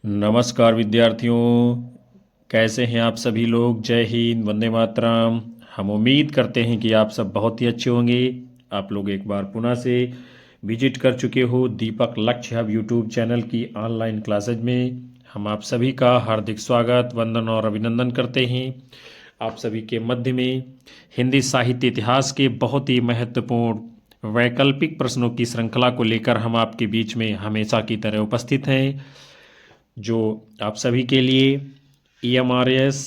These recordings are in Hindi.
नमस्कार विद्यार्थियों, कैसे हैं आप सभी लोग। जय हिंद, वंदे मातरम। हम उम्मीद करते हैं कि आप सब बहुत ही अच्छे होंगे। आप लोग एक बार पुनः से विजिट कर चुके हो दीपक लक्ष्य हब यूट्यूब चैनल की ऑनलाइन क्लासेज में। हम आप सभी का हार्दिक स्वागत, वंदन और अभिनंदन करते हैं। आप सभी के मध्य में हिंदी साहित्य इतिहास के बहुत ही महत्वपूर्ण वैकल्पिक प्रश्नों की श्रृंखला को लेकर हम आपके बीच में हमेशा की तरह उपस्थित हैं, जो आप सभी के लिए EMRS,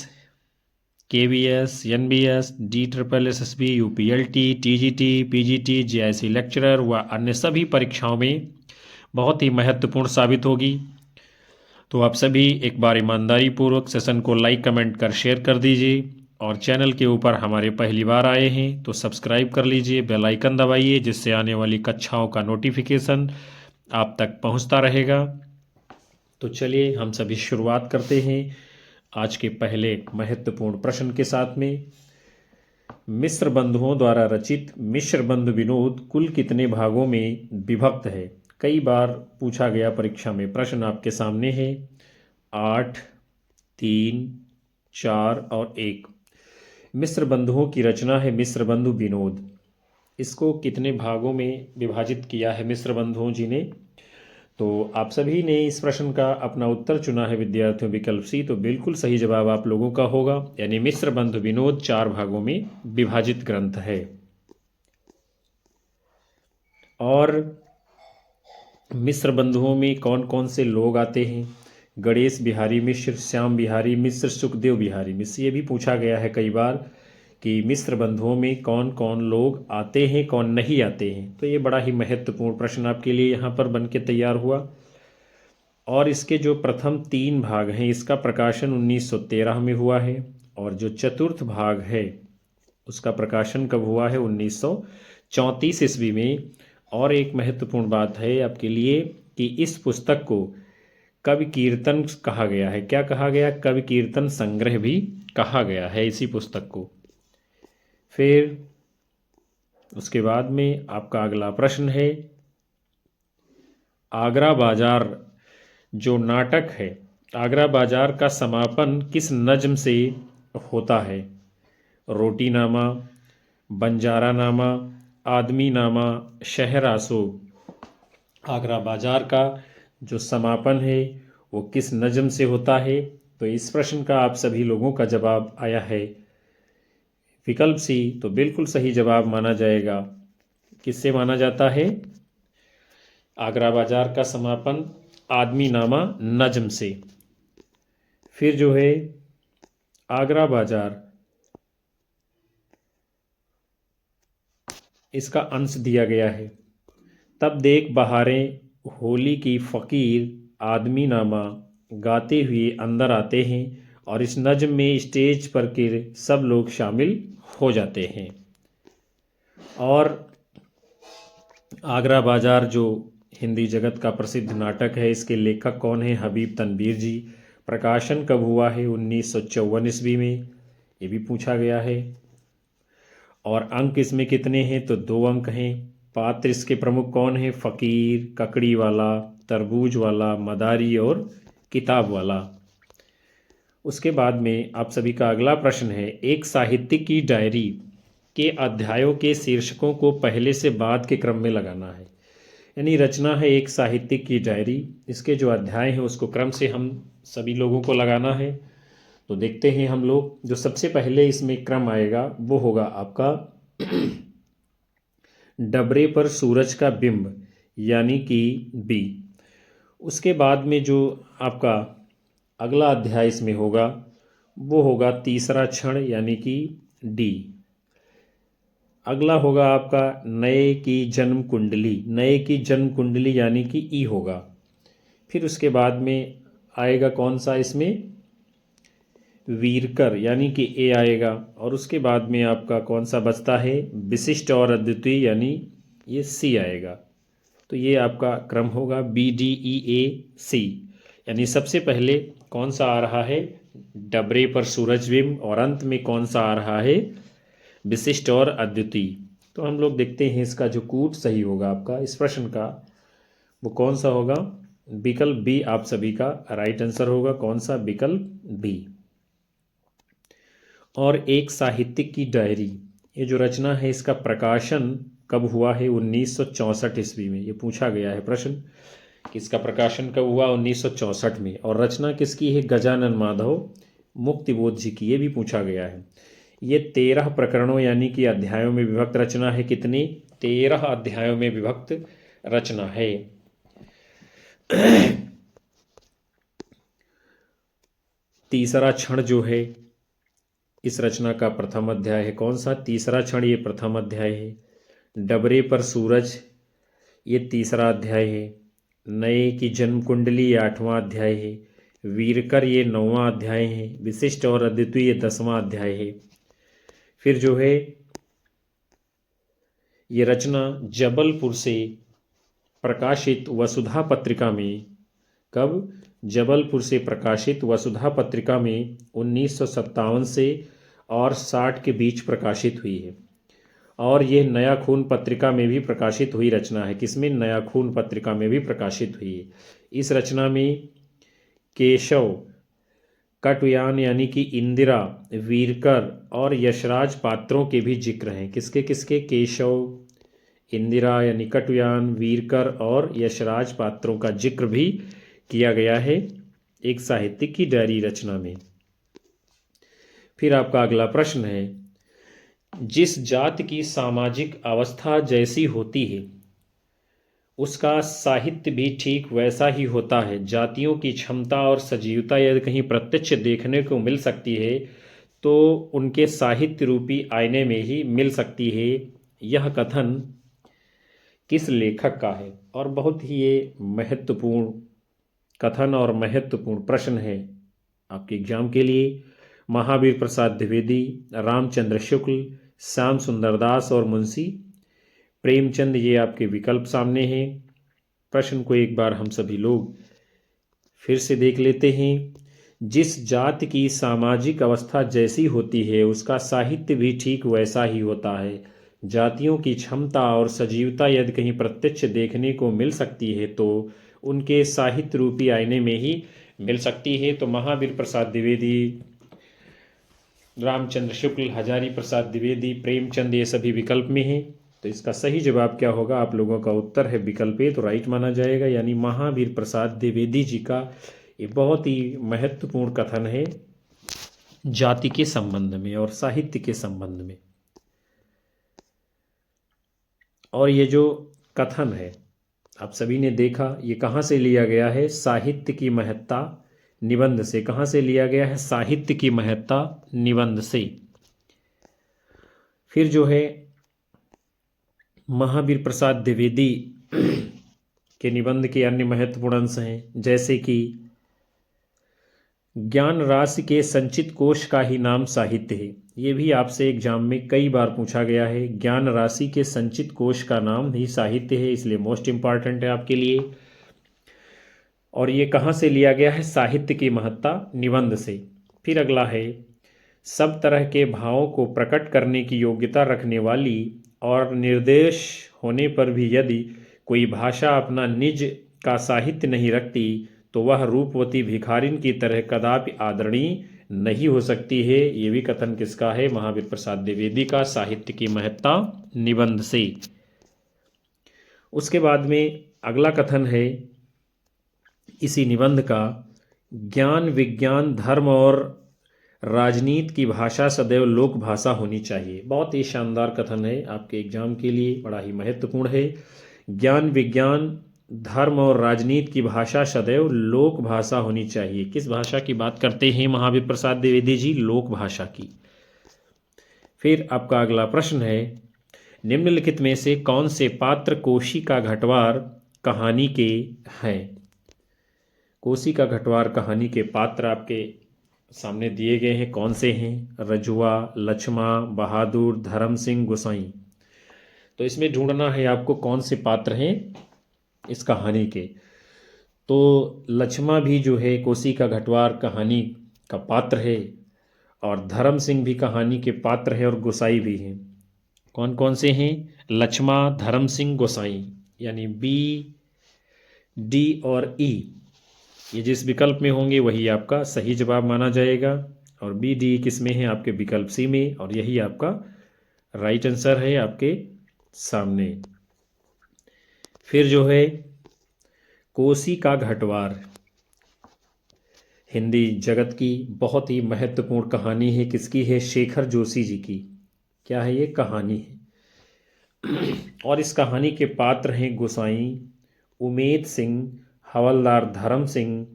KVS, NBS, DSSS, UPLT, TGT, PGT, JIC lecturer व अन्य सभी परीक्षाओं में बहुत ही महत्वपूर्ण साबित होगी। तो आप सभी एक बार ईमानदारी पूर्वक सेशन को लाइक, कमेंट कर शेयर कर दीजिए और चैनल के ऊपर हमारे पहली बार आए हैं तो सब्सक्राइब कर लीजिए, बेल आइकन दबाइए, जिससे आने वाली कक्षाओं का नोटिफिकेशन आप तक पहुंचता रहेगा। तो चलिए हम सभी शुरुआत करते हैं आज के पहले महत्वपूर्ण प्रश्न के साथ में। मिश्र बंधुओं द्वारा रचित मिश्र बंधु विनोद कुल कितने भागों में विभक्त है। कई बार पूछा गया परीक्षा में प्रश्न आपके सामने है। 8, 3, 4 और 1 मिश्र बंधुओं की रचना है मिश्र बंधु विनोद। इसको कितने भागों में विभाजित किया है मिश्र बंधुओं जी ने। तो आप सभी ने इस प्रश्न का अपना उत्तर चुना है विद्यार्थियों, विकल्प सी। तो बिल्कुल सही जवाब आप लोगों का होगा, यानी मिश्र बंधु विनोद 4 भागों में विभाजित ग्रंथ है। और मिश्र बंधुओं में कौन कौन से लोग आते हैं। गणेश बिहारी मिश्र, श्याम बिहारी मिश्र, सुखदेव बिहारी मिश्र। ये भी पूछा गया है कई बार कि मिश्र बंधुओं में कौन कौन लोग आते हैं, कौन नहीं आते हैं। तो ये बड़ा ही महत्वपूर्ण प्रश्न आपके लिए यहाँ पर बन के तैयार हुआ। और इसके जो प्रथम 3 भाग हैं, इसका प्रकाशन 1913 में हुआ है। और जो चतुर्थ भाग है उसका प्रकाशन कब हुआ है, 1934 ईस्वी में। और एक महत्वपूर्ण बात है आपके लिए कि इस पुस्तक को कवि कीर्तन कहा गया है। क्या कहा गया, कवि कीर्तन संग्रह भी कहा गया है इसी पुस्तक को। फिर उसके बाद में आपका अगला प्रश्न है, आगरा बाजार जो नाटक है, आगरा बाजार का समापन किस नज्म से होता है। रोटी नामा, बंजारा नामा, आदमी नामा, शहर आसो। आगरा बाजार का जो समापन है वो किस नज्म से होता है। तो इस प्रश्न का आप सभी लोगों का जवाब आया है विकल्प सी। तो बिल्कुल सही जवाब माना जाएगा। किससे माना जाता है, आगरा बाजार का समापन आदमी नामा नज्म से। फिर जो है आगरा बाजार, इसका अंश दिया गया है, तब देख बहारें होली की फ़कीर आदमी नामा गाते हुए अंदर आते हैं। और इस नज्म में स्टेज पर के सब लोग शामिल हो जाते हैं। और आगरा बाजार जो हिंदी जगत का प्रसिद्ध नाटक है, इसके लेखक कौन है, हबीब तनवीर जी। प्रकाशन कब हुआ है, 1954 ईस्वी में। ये भी पूछा गया है। और अंक इसमें कितने हैं, तो 2 अंक हैं। पात्र इसके प्रमुख कौन है, फ़कीर, ककड़ी वाला, तरबूज वाला, मदारी और किताब वाला। उसके बाद में आप सभी का अगला प्रश्न है, एक साहित्यिक की डायरी के अध्यायों के शीर्षकों को पहले से बाद के क्रम में लगाना है। यानी रचना है एक साहित्यिक की डायरी, इसके जो अध्याय हैं उसको क्रम से हम सभी लोगों को लगाना है। तो देखते हैं हम लोग, जो सबसे पहले इसमें क्रम आएगा वो होगा आपका डबरे पर सूरज का बिंब, यानी कि बी। उसके बाद में जो आपका अगला अध्याय इसमें होगा वो होगा तीसरा क्षण, यानी कि डी। अगला होगा आपका नए की जन्म कुंडली, नए की जन्म कुंडली यानी कि ई होगा। फिर उसके बाद में आएगा कौन सा इसमें, वीरकर, यानी कि ए आएगा। और उसके बाद में आपका कौन सा बचता है, विशिष्ट और अद्वितीय, यानी ये सी आएगा। तो ये आपका क्रम होगा BDEAC। यानी सबसे पहले कौन सा आ रहा है, डबरे पर सूरजबिंब, और अंत में कौन सा आ रहा है, विशिष्ट और अद्वितीय। तो हम लोग देखते हैं इसका जो कूट सही होगा आपका इस प्रश्न का, वो कौन सा होगा, विकल्प बी आप सभी का राइट आंसर होगा। कौन सा? विकल्प बी। और एक साहित्यिक की डायरी, ये जो रचना है इसका प्रकाशन कब हुआ है? 1964 ईस्वी में। ये पूछा गया है प्रश्न कि इसका प्रकाशन कब हुआ? 1964 में। और रचना किसकी है? गजानन माधव मुक्तिबोध जी की। ये भी पूछा गया है। ये 13 प्रकरणों यानी कि अध्यायों में विभक्त रचना है। कितनी? 13 अध्यायों में विभक्त रचना है। तीसरा क्षण जो है इस रचना का प्रथम अध्याय है। कौन सा? तीसरा क्षण ये प्रथम अध्याय है। डबरे पर सूरज ये तीसरा अध्याय है। नए की जन्म कुंडली ये 8वां अध्याय है। वीरकर ये 9वां अध्याय है। विशिष्ट और अद्वितीय ये 10वां अध्याय है। फिर जो है ये रचना जबलपुर से प्रकाशित वसुधा पत्रिका में, कब? जबलपुर से प्रकाशित वसुधा पत्रिका में 1957 से और 60 के बीच प्रकाशित हुई है। और यह नया खून पत्रिका में भी प्रकाशित हुई रचना है। किसमें? नया खून पत्रिका में भी प्रकाशित हुई है। इस रचना में केशव, कटुयान यानी कि इंदिरा, वीरकर और यशराज पात्रों के भी जिक्र हैं। किसके किसके? केशव, इंदिरा यानी कटुयान, वीरकर और यशराज पात्रों का जिक्र भी किया गया है एक साहित्यिक की डायरी रचना में। फिर आपका अगला प्रश्न है, जिस जाति की सामाजिक अवस्था जैसी होती है उसका साहित्य भी ठीक वैसा ही होता है। जातियों की क्षमता और सजीवता यदि कहीं प्रत्यक्ष देखने को मिल सकती है तो उनके साहित्य रूपी आईने में ही मिल सकती है। यह कथन किस लेखक का है? और बहुत ही ये महत्वपूर्ण कथन और महत्वपूर्ण प्रश्न है आपके एग्जाम के लिए। महावीर प्रसाद द्विवेदी, रामचंद्र शुक्ल, श्याम सुंदर दास और मुंशी प्रेमचंद, ये आपके विकल्प सामने हैं। प्रश्न को एक बार हम सभी लोग फिर से देख लेते हैं। जिस जाति की सामाजिक अवस्था जैसी होती है उसका साहित्य भी ठीक वैसा ही होता है। जातियों की क्षमता और सजीवता यदि कहीं प्रत्यक्ष देखने को मिल सकती है तो उनके साहित्य रूपी आईने में ही मिल सकती है। तो महावीर प्रसाद द्विवेदी, रामचंद्र शुक्ल, हजारी प्रसाद द्विवेदी, प्रेमचंद, ये सभी विकल्प में हैं। तो इसका सही जवाब क्या होगा? आप लोगों का उत्तर है विकल्प ए, तो राइट माना जाएगा। यानी महावीर प्रसाद द्विवेदी जी का ये बहुत ही महत्वपूर्ण कथन है जाति के संबंध में और साहित्य के संबंध में। और ये जो कथन है आप सभी ने देखा, ये कहाँ से लिया गया है? साहित्य की महत्ता निबंध से। कहाँ से लिया गया है? साहित्य की महत्ता निबंध से। फिर जो है महावीर प्रसाद द्विवेदी के निबंध के अन्य महत्वपूर्ण अंश हैं, जैसे कि ज्ञान राशि के संचित कोश का ही नाम साहित्य है। ये भी आपसे एग्जाम में कई बार पूछा गया है। ज्ञान राशि के संचित कोश का नाम ही साहित्य है, इसलिए मोस्ट इंपॉर्टेंट है आपके लिए। और ये कहाँ से लिया गया है? साहित्य की महत्ता निबंध से। फिर अगला है, सब तरह के भावों को प्रकट करने की योग्यता रखने वाली और निर्देश होने पर भी यदि कोई भाषा अपना निज का साहित्य नहीं रखती तो वह रूपवती भिखारिन की तरह कदापि आदरणीय नहीं हो सकती है। ये भी कथन किसका है? महावीर प्रसाद द्विवेदी का, साहित्य की महत्ता निबंध से। उसके बाद में अगला कथन है इसी निबंध का, ज्ञान, विज्ञान, धर्म और राजनीति की भाषा सदैव लोक भाषा होनी चाहिए। बहुत ही शानदार कथन है आपके एग्जाम के लिए, बड़ा ही महत्वपूर्ण है। ज्ञान, विज्ञान, धर्म और राजनीति की भाषा सदैव लोक भाषा होनी चाहिए। किस भाषा की बात करते हैं महावीर प्रसाद द्विवेदी जी? लोक भाषा की। फिर आपका अगला प्रश्न है, निम्नलिखित में से कौन से पात्र कोशी का घटवार कहानी के हैं? कोशी का घटवार कहानी के पात्र आपके सामने दिए गए हैं। कौन से हैं? रजुआ, लक्ष्मा, बहादुर, धर्म सिंह, गोसाई। तो इसमें ढूंढना है आपको कौन से पात्र हैं इस कहानी के। तो लक्ष्मा भी जो है कोशी का घटवार कहानी का पात्र है और धर्म सिंह भी कहानी के पात्र है और गोसाई भी हैं। कौन कौन से हैं? लक्ष्मा, धर्म सिंह, गोसाई, यानी बी डी और ई, ये जिस विकल्प में होंगे वही आपका सही जवाब माना जाएगा। और बी डी किस में है? आपके विकल्प सी में, और यही आपका राइट आंसर है आपके सामने। फिर जो है कोसी का घटवार, हिंदी जगत की बहुत ही महत्वपूर्ण कहानी है। किसकी है? शेखर जोशी जी की। क्या है? ये कहानी है। और इस कहानी के पात्र हैं गोसाई उमेद सिंह, हवलदार धर्म सिंह,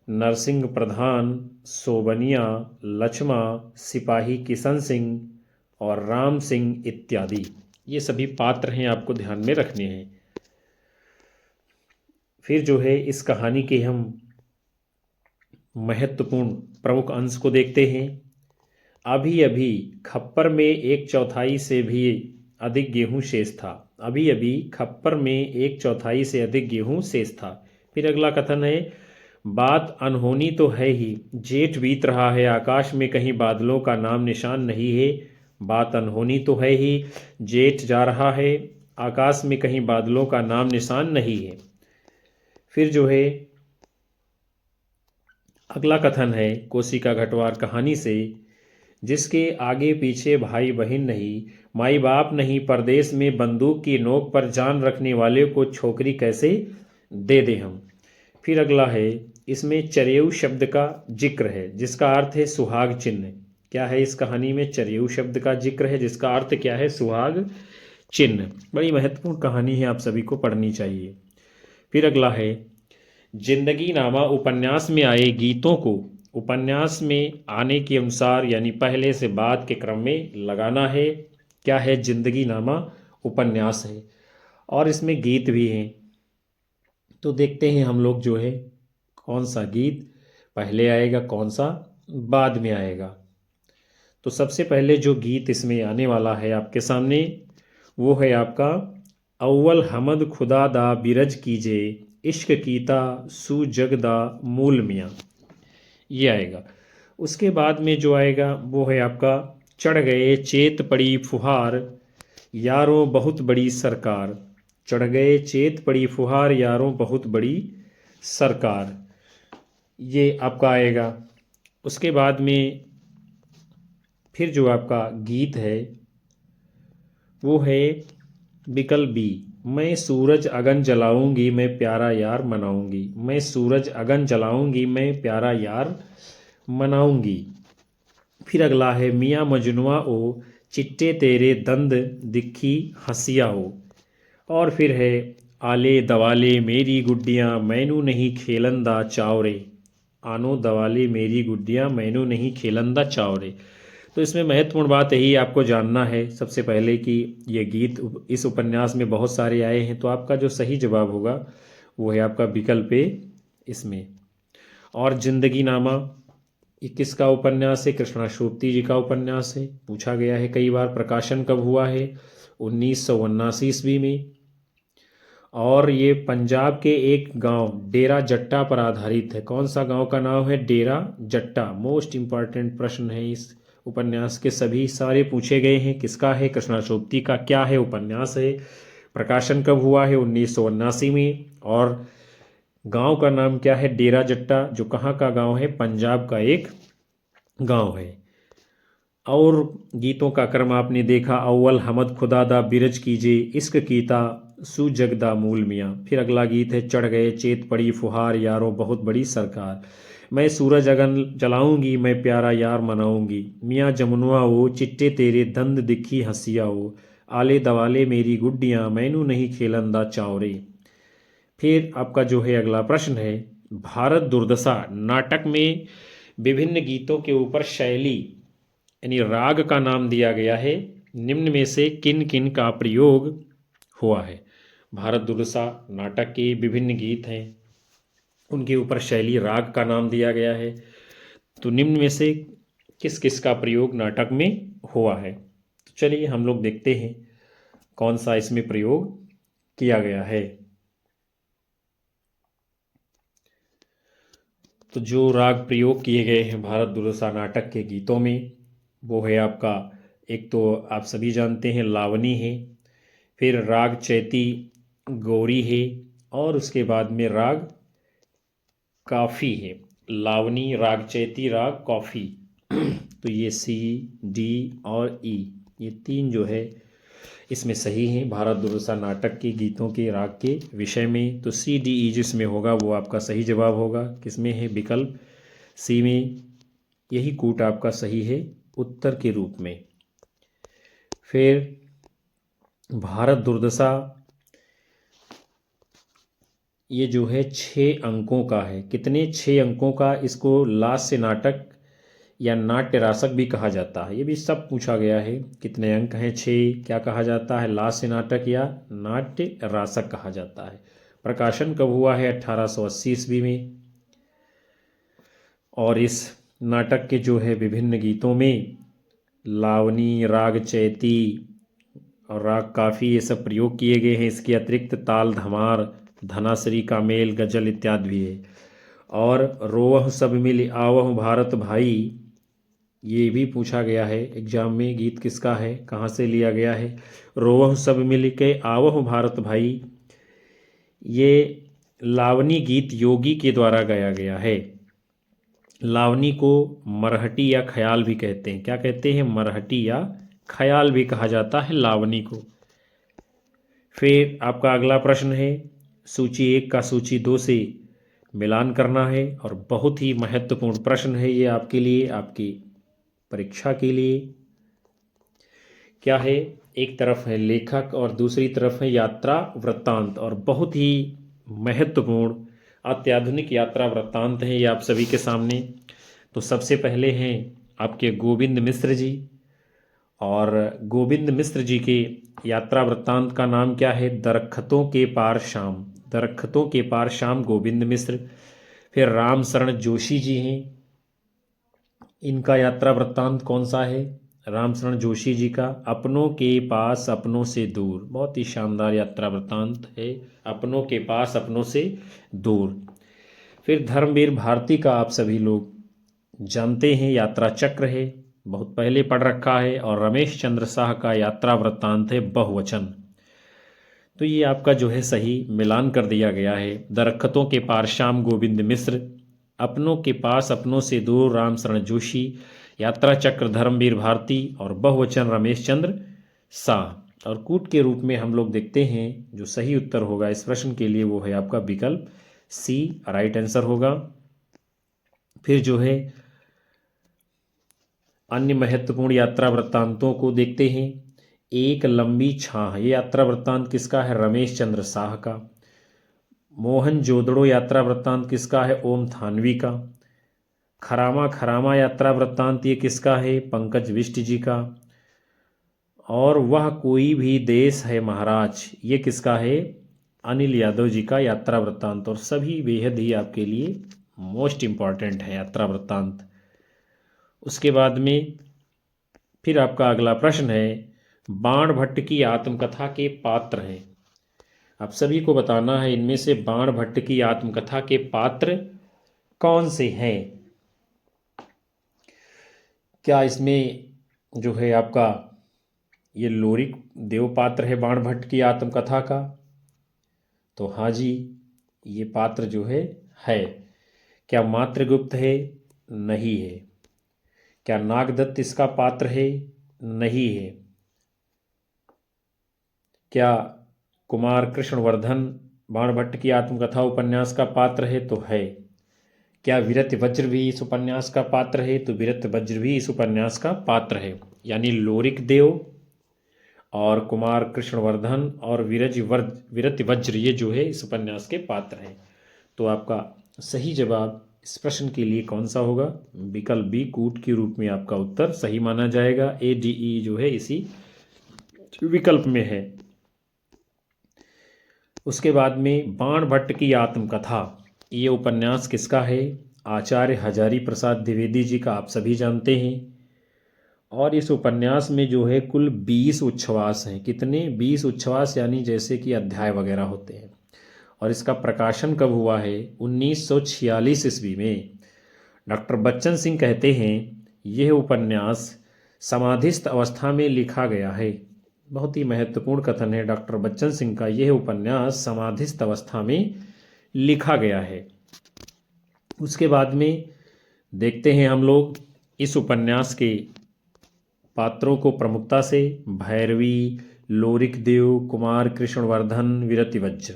नरसिंह प्रधान, सोबनिया, लक्ष्मा, सिपाही किशन सिंह और राम सिंह इत्यादि। ये सभी पात्र हैं, आपको ध्यान में रखने हैं। फिर जो है इस कहानी के हम महत्वपूर्ण प्रमुख अंश को देखते हैं। अभी अभी खप्पर में 1/4 से भी अधिक गेहूं शेष था। अभी अभी खप्पर में 1/4 से अधिक गेहूं शेष था। फिर अगला कथन है, बात अनहोनी तो है ही, जेठ बीत रहा है, आकाश में कहीं बादलों का नाम निशान नहीं है। बात अनहोनी तो है ही, जेठ जा रहा है, आकाश में कहीं बादलों का नाम निशान नहीं है। फिर जो है अगला कथन है कोसी का घटवार कहानी से, जिसके आगे पीछे भाई बहन नहीं, माई बाप नहीं, परदेश में बंदूक की नोक पर जान रखने वाले को छोकरी कैसे दे दे हम। फिर अगला है, इसमें चरेऊ शब्द का जिक्र है जिसका अर्थ है सुहाग चिन्ह। क्या है? इस कहानी में चरेऊ शब्द का जिक्र है जिसका अर्थ क्या है? सुहाग चिन्ह। बड़ी महत्वपूर्ण कहानी है, आप सभी को पढ़नी चाहिए। फिर अगला है, जिंदगी नामा उपन्यास में आए गीतों को उपन्यास में आने के अनुसार यानी पहले से बाद के क्रम में लगाना है। क्या है? जिंदगी नामा उपन्यास है और इसमें गीत भी हैं। तो देखते हैं हम लोग जो है कौन सा गीत पहले आएगा, कौन सा बाद में आएगा। तो सबसे पहले जो गीत इसमें आने वाला है आपके सामने वो है आपका अव्वल हमद खुदा दा बिरज कीजे, इश्क कीता सू जगदा मूल मियाँ, ये आएगा। उसके बाद में जो आएगा वो है आपका चढ़ गए चेत पड़ी फुहार, यारों बहुत बड़ी सरकार। चढ़ गए चेत पड़ी फुहार, यारों बहुत बड़ी सरकार, ये आपका आएगा। उसके बाद में फिर जो आपका गीत है वो है विकल्प बी, मैं सूरज अगन जलाऊंगी मैं प्यारा यार मनाऊंगी। मैं सूरज अगन जलाऊंगी मैं प्यारा यार मनाऊंगी। फिर अगला है, मियाँ मजनुआ ओ चिट्टे तेरे दंद दिखी हंसिया हो। और फिर है, आले दवाले मेरी गुड्डियाँ मैनू नहीं खेलंदा चावरे। आनो दवाले मेरी गुड्डियाँ मैनू नहीं खेलंदा चावरे। तो इसमें महत्वपूर्ण बात यही आपको जानना है सबसे पहले कि ये गीत इस उपन्यास में बहुत सारे आए हैं। तो आपका जो सही जवाब होगा वो है आपका विकल्प ए इसमें। और जिंदगी नामा ये किसका उपन्यास है? कृष्णा शोभती जी का उपन्यास है। पूछा गया है कई बार। प्रकाशन कब हुआ है? 1979 ईस्वी में। और ये पंजाब के एक गांव डेरा जट्टा पर आधारित है। कौन सा गांव का नाम है? डेरा जट्टा। मोस्ट इंपॉर्टेंट प्रश्न है इस उपन्यास के, सभी सारे पूछे गए हैं। किसका है? कृष्णा शोभती का। क्या है? उपन्यास है। प्रकाशन कब हुआ है? 1979 में। और गांव का नाम क्या है? डेरा जट्टा, जो कहाँ का गांव है? पंजाब का एक गांव है। और गीतों का क्रम आपने देखा, अव्वल हमद खुदादा बिरज कीजे, इश्क कीता सू जगदा मूल मियाँ। फिर अगला गीत है, चढ़ गए चेत पड़ी फुहार, यारों बहुत बड़ी सरकार। मैं सूरज अगन जलाऊंगी मैं प्यारा यार मनाऊंगी। मियाँ जमुनवा हो चिट्टे तेरे दंद दिखी हंसिया हो। आले दवाले मेरी गुड्डियाँ मैनू नहीं खेलंदा चावरे। फिर आपका जो है अगला प्रश्न है, भारत दुर्दशा नाटक में विभिन्न गीतों के ऊपर शैली यानी राग का नाम दिया गया है। निम्न में से किन किन का प्रयोग हुआ है? भारत दुर्दशा नाटक के विभिन्न गीत हैं, उनके ऊपर शैली राग का नाम दिया गया है। तो निम्न में से किस किस का प्रयोग नाटक में हुआ है? तो चलिए हम लोग देखते हैं कौन सा इसमें प्रयोग किया गया है। तो जो राग प्रयोग किए गए हैं भारत दुर्दशा नाटक के गीतों में वो है आपका, एक तो आप सभी जानते हैं लावनी है, फिर राग चैती गौरी है, और उसके बाद में राग काफ़ी है, लावनी, राग चैती, राग कॉफ़ी। तो ये सी, डी और ई, ये तीन जो है इसमें सही हैं भारत दुर्दशा नाटक के गीतों के राग के विषय में। तो सी, डी, ई जिसमें होगा वो आपका सही जवाब होगा। किसमें है? विकल्प सी में। यही कूट आपका सही है उत्तर के रूप में। फिर भारत दुर्दशा ये जो है 6 अंकों का है। कितने? 6 अंकों का। इसको लास्य नाटक या नाट्य रासक भी कहा जाता है। ये भी सब पूछा गया है। कितने अंक हैं? 6। क्या कहा जाता है? लास्य नाटक या नाट्य रासक कहा जाता है। प्रकाशन कब हुआ है? 1880 ईस्वी में। और इस नाटक के जो है विभिन्न गीतों में लावनी, राग चैती और राग काफ़ी ये सब प्रयोग किए गए हैं। इसके अतिरिक्त ताल धमार, धनाश्री का मेल, गजल इत्यादि भी है। और रोवह सब मिल आवह भारत भाई, ये भी पूछा गया है एग्जाम में। गीत किसका है? कहाँ से लिया गया है? रोवह सब मिल के आवह भारत भाई, ये लावनी गीत योगी के द्वारा गाया गया है। लावनी को मरहटी या ख्याल भी कहते हैं। क्या कहते हैं? मरहटी या ख्याल भी कहा जाता है लावनी को। फिर आपका अगला प्रश्न है, सूची 1 का सूची 2 से मिलान करना है। और बहुत ही महत्वपूर्ण प्रश्न है ये आपके लिए, आपकी परीक्षा के लिए। क्या है? एक तरफ है लेखक और दूसरी तरफ है यात्रा वृत्तांत, और बहुत ही महत्वपूर्ण अत्याधुनिक यात्रा वृत्तांत है ये आप सभी के सामने। तो सबसे पहले हैं आपके गोविंद मिश्र जी, और गोविंद मिश्र जी के यात्रा वृत्तांत का नाम क्या है? दरख्तों के पार शाम। दरख्तों के पार शाम, गोविंद मिश्र। फिर राम शरण जोशी जी हैं, इनका यात्रा वृत्तांत कौन सा है? राम शरण जोशी जी का अपनों के पास अपनों से दूर। बहुत ही शानदार यात्रा वृत्तांत है, अपनों के पास अपनों से दूर। फिर धर्मवीर भारती का आप सभी लोग जानते हैं, यात्रा चक्र है, बहुत पहले पढ़ रखा है। और रमेश चंद्र शाह का यात्रा वृत्तांत है बहुवचन। तो ये आपका जो है सही मिलान कर दिया गया है। दरख्तों के पार शाम गोविंद मिश्र, अपनों के पास अपनों से दूर राम शरण जोशी, यात्रा चक्र धर्मवीर भारती, और बहुवचन रमेश चंद्र शाह। और कूट के रूप में हम लोग देखते हैं जो सही उत्तर होगा इस प्रश्न के लिए वो है आपका विकल्प सी, राइट आंसर होगा। फिर जो है अन्य महत्वपूर्ण यात्रा वृत्तांतों को देखते हैं। एक लंबी छाह, ये यात्रा वृत्तांत किसका है? रमेश चंद्र शाह का। मोहन जोदड़ो यात्रा वृत्तांत किसका है? ओम थानवी का। खरामा खरामा यात्रा वृत्तांत ये किसका है? पंकज बिष्ट जी का। और वह कोई भी देश है महाराज, ये किसका है? अनिल यादव जी का यात्रा वृत्तांत। और सभी बेहद ही आपके लिए मोस्ट इम्पॉर्टेंट है यात्रा वृत्तांत। उसके बाद में फिर आपका अगला प्रश्न है, बाण भट्ट की आत्मकथा के पात्र हैं। आप सभी को बताना है इनमें से बाण भट्ट की आत्मकथा के पात्र कौन से हैं। क्या इसमें जो है आपका ये लोरिक देव पात्र है बाण भट्ट की आत्मकथा का? तो हाँ जी, ये पात्र जो है। क्या मातृगुप्त है? नहीं है। क्या नागदत्त इसका पात्र है? नहीं है। क्या कुमार कृष्णवर्धन बाण भट्ट की आत्मकथा उपन्यास का पात्र है? तो है। क्या वीरत वज्र भी इस उपन्यास का पात्र है? तो वीरत वज्र भी इस उपन्यास का पात्र है। यानी लोरिक देव और कुमार कृष्णवर्धन और वीरत वज्र ये जो है इस उपन्यास के पात्र हैं। तो आपका सही जवाब इस प्रश्न के लिए कौन सा होगा? विकल्प बी, कूट के रूप में आपका उत्तर सही माना जाएगा। ए, डी, ई जो है इसी विकल्प में है। उसके बाद में बाण भट्ट की आत्मकथा, ये उपन्यास किसका है? आचार्य हजारी प्रसाद द्विवेदी जी का, आप सभी जानते हैं। और इस उपन्यास में जो है कुल 20 उच्छ्वास हैं। कितने? 20 उच्छ्वास, यानी जैसे कि अध्याय वगैरह होते हैं। और इसका प्रकाशन कब हुआ है? 1946 ईस्वी में। डॉक्टर बच्चन सिंह कहते हैं यह उपन्यास समाधिस्थ अवस्था में लिखा गया है। बहुत ही महत्वपूर्ण कथन है डॉक्टर बच्चन सिंह का। यह उपन्यास समाधिस्थ अवस्था में लिखा गया है। उसके बाद में देखते हैं हम लोग इस उपन्यास के पात्रों को प्रमुखता से। भैरवी, लोरिक देव, कुमार कृष्णवर्धन, विरतिवज्र,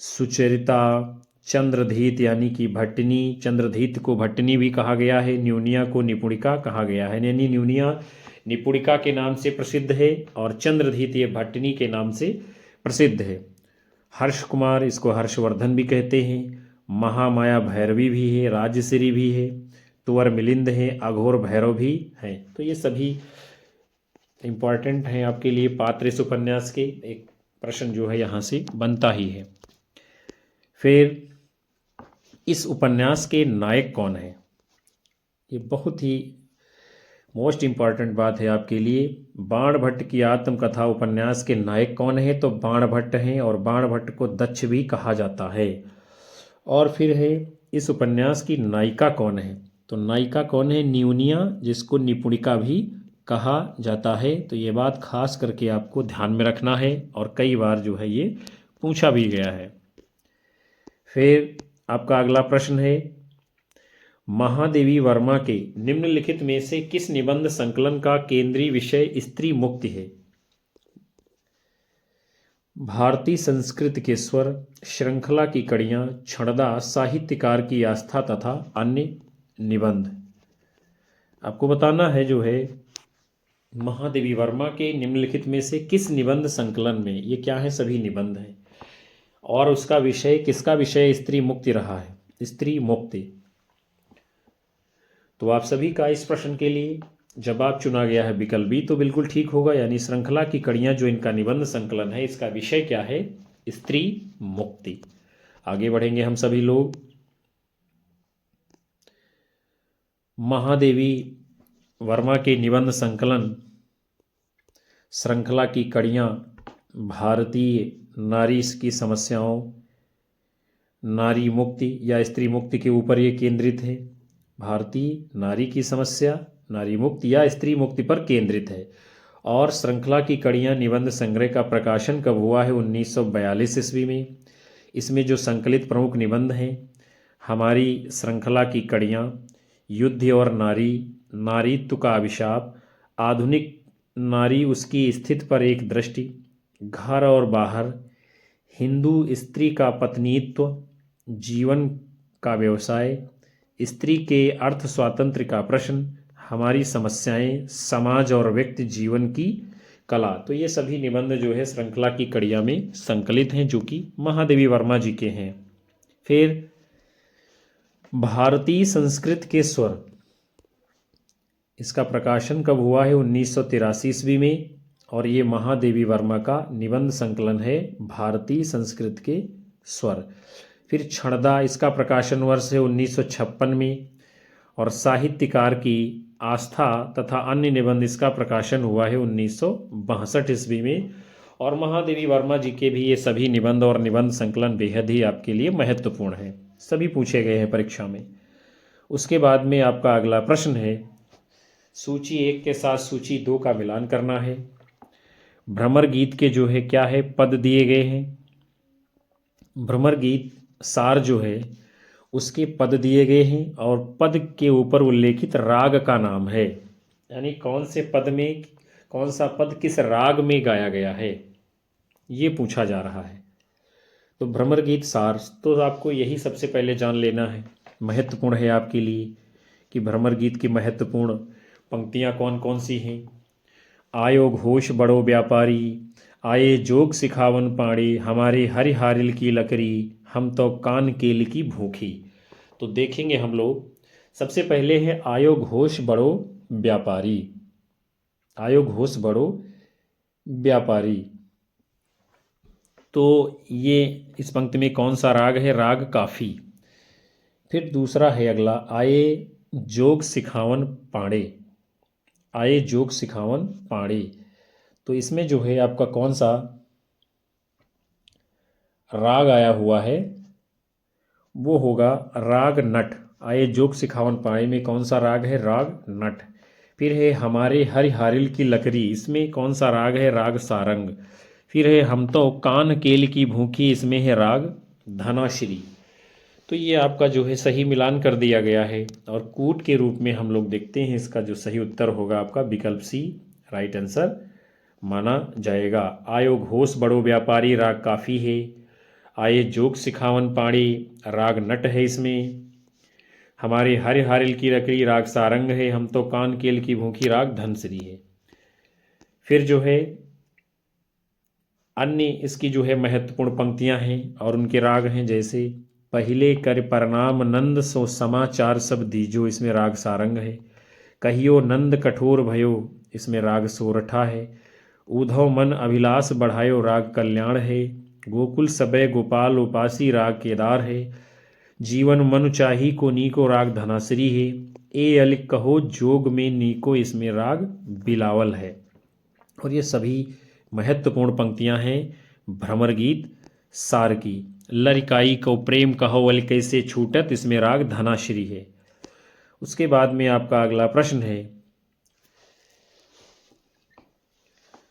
सुचरिता, चंद्रधीत यानी कि भट्टिनी, चंद्रधीत को भट्टिनी भी कहा गया है, न्यूनिया को निपुणिका कहा गया है। यानी न्यूनिया निपुणिका के नाम से प्रसिद्ध है और चंद्रधीत ये भट्टिनी के नाम से प्रसिद्ध है। हर्ष कुमार, इसको हर्षवर्धन भी कहते हैं। महामाया भैरवी भी है, राजश्री भी है, तुवर मिलिंद है, अघोर भैरव भी हैं। तो ये सभी इम्पॉर्टेंट हैं आपके लिए पात्र इस उपन्यास के। एक प्रश्न जो है यहाँ से बनता ही है। फिर इस उपन्यास के नायक कौन है, ये बहुत ही मोस्ट इम्पॉर्टेंट बात है आपके लिए। बाणभट्ट की आत्मकथा उपन्यास के नायक कौन है, तो बाणभट्ट हैं और बाणभट्ट को दक्ष भी कहा जाता है। और फिर है इस उपन्यास की नायिका कौन है, तो नायिका कौन है, न्यूनिया, जिसको निपुणिका भी कहा जाता है। तो ये बात खास करके आपको ध्यान में रखना है और कई बार जो है ये पूछा भी गया है। फिर आपका अगला प्रश्न है, महादेवी वर्मा के निम्नलिखित में से किस निबंध संकलन का केंद्रीय विषय स्त्री मुक्ति है। भारतीय संस्कृत के स्वर, श्रृंखला की कड़ियां, छड़दा, साहित्यकार की आस्था तथा अन्य निबंध। आपको बताना है जो है महादेवी वर्मा के निम्नलिखित में से किस निबंध संकलन में, ये क्या है, सभी निबंध हैं और उसका विषय, किसका विषय स्त्री मुक्ति रहा है, स्त्री मुक्ति। तो आप सभी का इस प्रश्न के लिए जवाब चुना गया है विकल्प बी, तो बिल्कुल ठीक होगा। यानी श्रृंखला की कड़ियां जो इनका निबंध संकलन है, इसका विषय क्या है, स्त्री मुक्ति। आगे बढ़ेंगे हम सभी लोग। महादेवी वर्मा के निबंध संकलन श्रृंखला की कड़ियां भारतीय नारी की समस्याओं, नारी मुक्ति या स्त्री मुक्ति के ऊपर ये केंद्रित है। भारतीय नारी की समस्या, नारी मुक्ति या स्त्री मुक्ति पर केंद्रित है। और श्रृंखला की कड़ियां निबंध संग्रह का प्रकाशन कब हुआ है, 1942 ईस्वी में। इसमें जो संकलित प्रमुख निबंध हैं, हमारी श्रृंखला की कड़ियां, युद्ध और नारी, नारीत्व का अभिशाप, आधुनिक नारी उसकी स्थिति पर एक दृष्टि, घर और बाहर, हिंदू स्त्री का पत्नीत्व, जीवन का व्यवसाय, स्त्री के अर्थ स्वातंत्र्य का प्रश्न, हमारी समस्याएं, समाज और व्यक्ति जीवन की कला। तो ये सभी निबंध जो है श्रृंखला की कड़ियां में संकलित हैं, जो कि महादेवी वर्मा जी के हैं। फिर भारतीय संस्कृत के स्वर, इसका प्रकाशन कब हुआ है, 1983 ईस्वी में। और ये महादेवी वर्मा का निबंध संकलन है, भारतीय संस्कृत के स्वर। फिर छड़दा, इसका प्रकाशन वर्ष है 1956 में। और साहित्यकार की आस्था तथा अन्य निबंध, इसका प्रकाशन हुआ है 1962 ईस्वी में। और महादेवी वर्मा जी के भी ये सभी निबंध और निबंध संकलन बेहद ही आपके लिए महत्वपूर्ण है, सभी पूछे गए हैं परीक्षा में। उसके बाद में आपका अगला प्रश्न है, सूची 1 के साथ सूची 2 का मिलान करना है। भ्रमर गीत के जो है क्या है, पद दिए गए हैं। भ्रमर गीत सार जो है उसके पद दिए गए हैं और पद के ऊपर उल्लेखित राग का नाम है, यानी कौन से पद में कौन सा पद किस राग में गाया गया है, ये पूछा जा रहा है। तो भ्रमर गीत सार, तो आपको यही सबसे पहले जान लेना है, महत्वपूर्ण है आपके लिए कि भ्रमर गीत की महत्वपूर्ण पंक्तियां कौन कौन सी हैं। आयो घोष बड़ो व्यापारी, आए जोग सिखावन पाड़ी, हमारे हरिहारिल की लकड़ी, हम तो कान केल की भूखी। तो देखेंगे हम लोग, सबसे पहले है आयो घोष बड़ो व्यापारी। आयो घोष बड़ो व्यापारी, तो ये इस पंक्ति में कौन सा राग है, राग काफी। फिर दूसरा है अगला, आए जोग सिखावन पाड़े, आए जोग सिखावन पाड़े। तो इसमें जो है आपका कौन सा राग आया हुआ है, वो होगा राग नट। आए जोग सिखावन पाड़े में कौन सा राग है, राग नट। फिर है हमारे हरिहारिल की लकड़ी, इसमें कौन सा राग है? राग सारंग। फिर है हम तो कान केल की भूखी, इसमें है राग धनाश्री। तो ये आपका जो है सही मिलान कर दिया गया है। और कूट के रूप में हम लोग देखते हैं, इसका जो सही उत्तर होगा आपका विकल्प सी राइट आंसर माना जाएगा। आयो घोष बड़ो व्यापारी, राग काफ़ी है। आए जोग सिखावन पाणी, राग नट है इसमें। हमारे हरि हारिल की लकड़ी, राग सारंग है। हम तो कान केल की भूखी, राग धनश्री है। फिर जो है अन्य इसकी जो है महत्वपूर्ण पंक्तियां हैं और उनके राग हैं, जैसे पहिले कर प्रणाम नंद सो समाचार सब दीजो, इसमें राग सारंग है। कहियो नंद कठोर भयो, इसमें राग सोरठा है। उधव मन अभिलाष बढ़ायो, राग कल्याण है। गोकुल सबय गोपाल उपासी, राग केदार है। जीवन मनु चाही को नीको, राग धनाश्री है। ए अलिक कहो जोग में नीको, इसमें राग बिलावल है। और ये सभी महत्वपूर्ण पंक्तियां हैं भ्रमर गीत सार की। लरिकाई को प्रेम कहो अल कैसे छूटत, इसमें राग धनाश्री है। उसके बाद में आपका अगला प्रश्न है,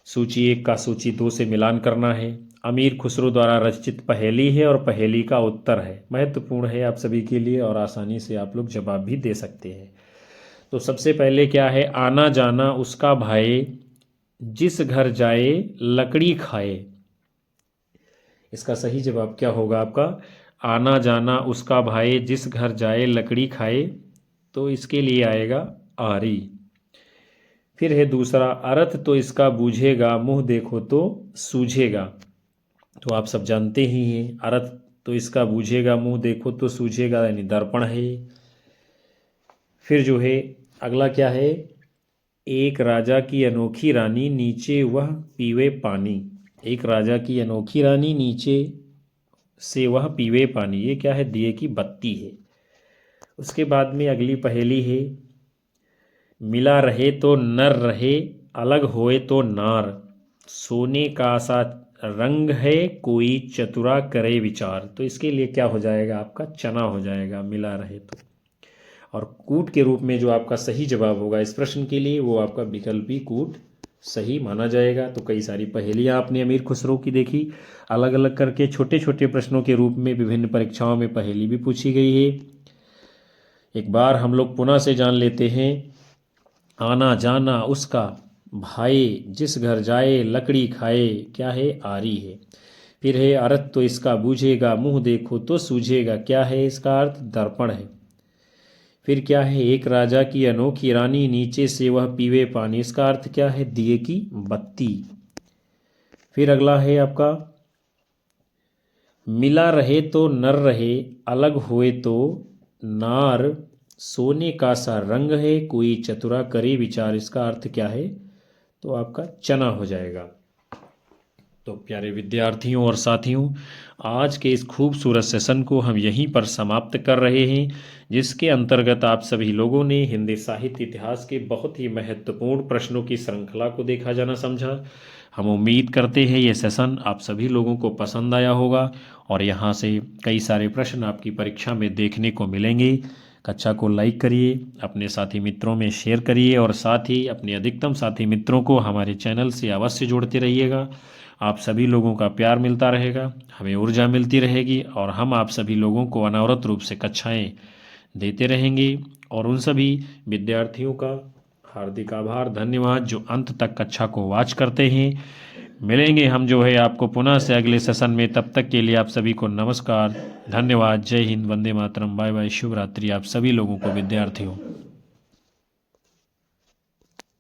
सूची 1 का सूची 2 से मिलान करना है। अमीर खुसरो द्वारा रचित पहेली है और पहेली का उत्तर है। महत्वपूर्ण है आप सभी के लिए और आसानी से आप लोग जवाब भी दे सकते हैं। तो सबसे पहले क्या है? आना जाना उसका भाई, जिस घर जाए लकड़ी खाए। इसका सही जवाब क्या होगा आपका? आना जाना उसका भाई, जिस घर जाए लकड़ी खाए। तो इसके लिए आएगा आरी। फिर है दूसरा, अर्थ तो इसका बूझेगा, मुंह देखो तो सूझेगा। तो आप सब जानते ही हैं, अर्थ तो इसका बूझेगा, मुंह देखो तो सूझेगा, यानी दर्पण है। फिर जो है अगला क्या है? एक राजा की अनोखी रानी, नीचे वह पीवे पानी। एक राजा की अनोखी रानी, नीचे से वह पीवे पानी। ये क्या है? दिए की बत्ती है। उसके बाद में अगली पहेली है, मिला रहे तो नर रहे, अलग होए तो नार। सोने का सा रंग है, कोई चतुरा करे विचार। तो इसके लिए क्या हो जाएगा आपका? चना हो जाएगा, मिला रहे तो। और कूट के रूप में जो आपका सही जवाब होगा इस प्रश्न के लिए, वो आपका विकल्पी कूट सही माना जाएगा। तो कई सारी पहेलियां आपने अमीर खुसरो की देखी, अलग अलग करके छोटे छोटे प्रश्नों के रूप में विभिन्न परीक्षाओं में पहेली भी पूछी गई है। एक बार हम लोग पुनः से जान लेते हैं। आना जाना उसका भाई, जिस घर जाए लकड़ी खाए, क्या है? आरी है। फिर है अर्थ तो इसका बूझेगा, मुंह देखो तो सूझेगा। क्या है इसका अर्थ? दर्पण है। फिर क्या है? एक राजा की अनोखी रानी, नीचे से वह पीवे पानी। इसका अर्थ क्या है? दिए की बत्ती। फिर अगला है आपका, मिला रहे तो नर रहे, अलग हुए तो नार। सोने का सा रंग है, कोई चतुरा करे विचार। इसका अर्थ क्या है? तो आपका चना हो जाएगा। तो प्यारे विद्यार्थियों और साथियों, आज के इस खूबसूरत सेशन को हम यहीं पर समाप्त कर रहे हैं, जिसके अंतर्गत आप सभी लोगों ने हिंदी साहित्य इतिहास के बहुत ही महत्वपूर्ण प्रश्नों की श्रृंखला को देखा जाना समझा। हम उम्मीद करते हैं ये सेशन आप सभी लोगों को पसंद आया होगा और यहाँ से कई सारे प्रश्न आपकी परीक्षा में देखने को मिलेंगे। कक्षा को लाइक करिए, अपने साथी मित्रों में शेयर करिए और साथ ही अपने अधिकतम साथी मित्रों को हमारे चैनल से अवश्य जोड़ते रहिएगा। आप सभी लोगों का प्यार मिलता रहेगा, हमें ऊर्जा मिलती रहेगी और हम आप सभी लोगों को अनवरत रूप से कक्षाएं देते रहेंगे। और उन सभी विद्यार्थियों का हार्दिक आभार, धन्यवाद जो अंत तक कक्षा को वॉच करते हैं। मिलेंगे हम जो है आपको पुनः से अगले सेशन में। तब तक के लिए आप सभी को नमस्कार, धन्यवाद, जय हिंद, वंदे मातरम, बाय बाय, शुभ रात्रि आप सभी लोगों को विद्यार्थियों।